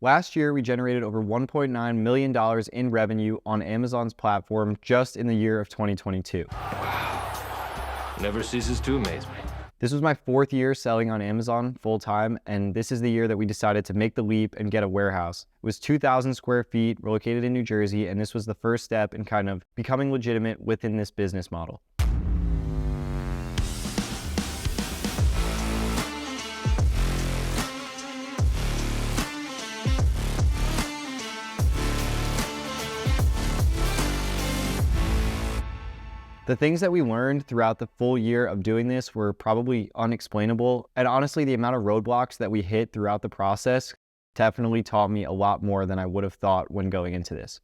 Last year, we generated over $1.9 million in revenue on Amazon's platform just in the year of 2022. Never ceases to amaze me. This was my 4th year selling on Amazon full-time, and this is the year that we decided to make the leap and get a warehouse. It was 2,000 square feet, located in New Jersey, and this was the first step in kind of becoming legitimate within this business model. The things that we learned throughout the full year of doing this were probably unexplainable. And honestly, the amount of roadblocks that we hit throughout the process definitely taught me a lot more than I would have thought when going into this.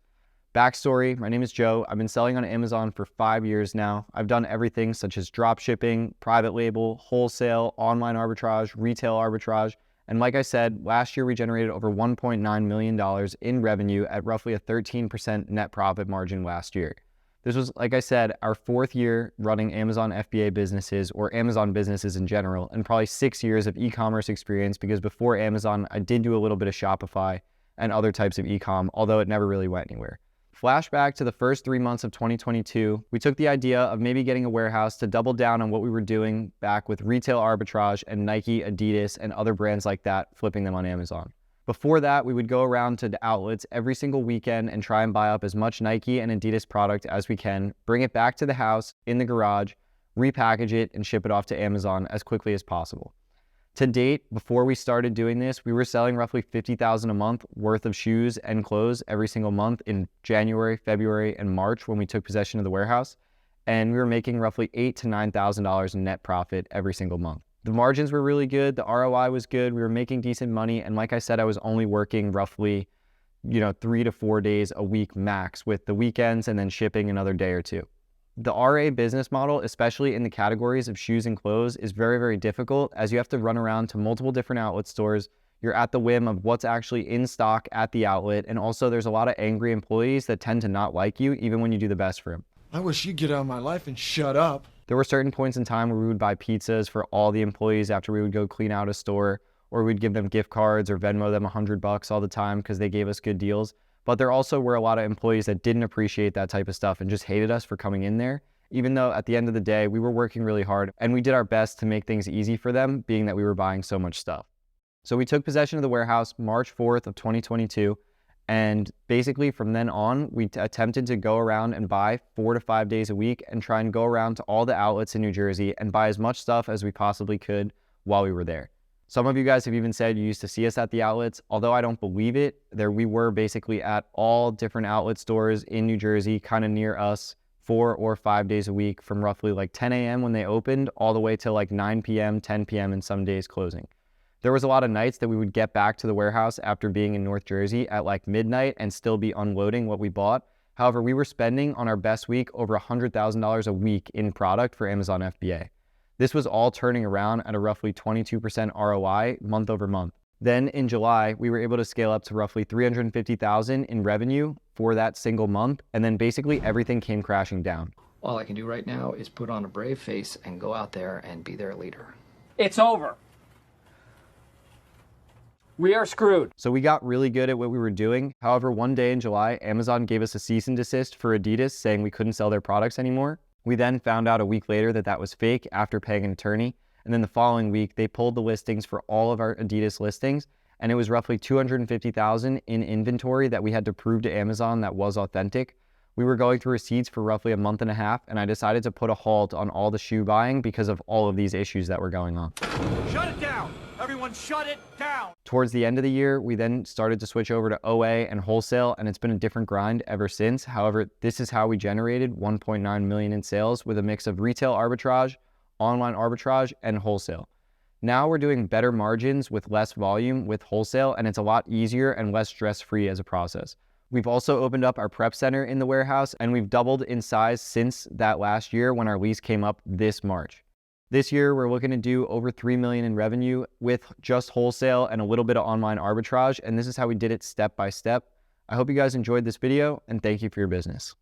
Backstory, my name is Joe. I've been selling on Amazon for 5 years now. I've done everything such as drop shipping, private label, wholesale, online arbitrage, retail arbitrage. And like I said, last year we generated over $1.9 million in revenue at roughly a 13% net profit margin last year. This was, like I said, our 4th year running Amazon FBA businesses or Amazon businesses in general, and probably 6 years of e-commerce experience because before Amazon, I did do a little bit of Shopify and other types of e-com, although it never really went anywhere. Flashback to the first 3 months of 2022, we took the idea of maybe getting a warehouse to double down on what we were doing back with retail arbitrage and Nike, Adidas, and other brands like that, flipping them on Amazon. Before that, we would go around to the outlets every single weekend and try and buy up as much Nike and Adidas product as we can, bring it back to the house in the garage, repackage it, and ship it off to Amazon as quickly as possible. To date, before we started doing this, we were selling roughly $50,000 a month worth of shoes and clothes every single month in January, February, and March when we took possession of the warehouse. And we were making roughly $8,000 to $9,000 in net profit every single month. The margins were really good. The ROI was good. We were making decent money. And like I said, I was only working roughly, 3 to 4 days a week max with the weekends and then shipping another day or two. The RA business model, especially in the categories of shoes and clothes, is very, very difficult as you have to run around to multiple different outlet stores. You're at the whim of what's actually in stock at the outlet. And also there's a lot of angry employees that tend to not like you even when you do the best for them. I wish you'd get out of my life and shut up. There were certain points in time where we would buy pizzas for all the employees after we would go clean out a store, or we'd give them gift cards or Venmo them $100 all the time because they gave us good deals. But there also were a lot of employees that didn't appreciate that type of stuff and just hated us for coming in there, even though at the end of the day, we were working really hard and we did our best to make things easy for them, being that we were buying so much stuff. So we took possession of the warehouse March 4th of 2022. And basically from then on, we attempted to go around and buy 4 to 5 days a week and try and go around to all the outlets in New Jersey and buy as much stuff as we possibly could while we were there. Some of you guys have even said you used to see us at the outlets. Although I don't believe it, we were basically at all different outlet stores in New Jersey, kind of near us, 4 or 5 days a week from roughly like 10 a.m. when they opened all the way to like 9 p.m., 10 p.m. and some days closing. There was a lot of nights that we would get back to the warehouse after being in North Jersey at like midnight and still be unloading what we bought. However, we were spending on our best week over $100,000 a week in product for Amazon FBA. This was all turning around at a roughly 22% ROI month over month. Then in July, we were able to scale up to roughly $350,000 in revenue for that single month. And then basically everything came crashing down. All I can do right now is put on a brave face and go out there and be their leader. It's over. We are screwed. So we got really good at what we were doing. However, one day in July, Amazon gave us a cease and desist for Adidas saying we couldn't sell their products anymore. We then found out a week later that that was fake after paying an attorney. And then the following week, they pulled the listings for all of our Adidas listings. And it was roughly $250,000 in inventory that we had to prove to Amazon that was authentic. We were going through receipts for roughly a month and a half, and I decided to put a halt on all the shoe buying because of all of these issues that were going on. Shut it down! Everyone shut it down! Towards the end of the year, we then started to switch over to OA and wholesale, and it's been a different grind ever since. However, this is how we generated $1.9 million in sales with a mix of retail arbitrage, online arbitrage, and wholesale. Now we're doing better margins with less volume with wholesale, and it's a lot easier and less stress-free as a process. We've also opened up our prep center in the warehouse, and we've doubled in size since that last year when our lease came up this March. This year, we're looking to do over $3 million in revenue with just wholesale and a little bit of online arbitrage, and this is how we did it step by step. I hope you guys enjoyed this video, and thank you for your business.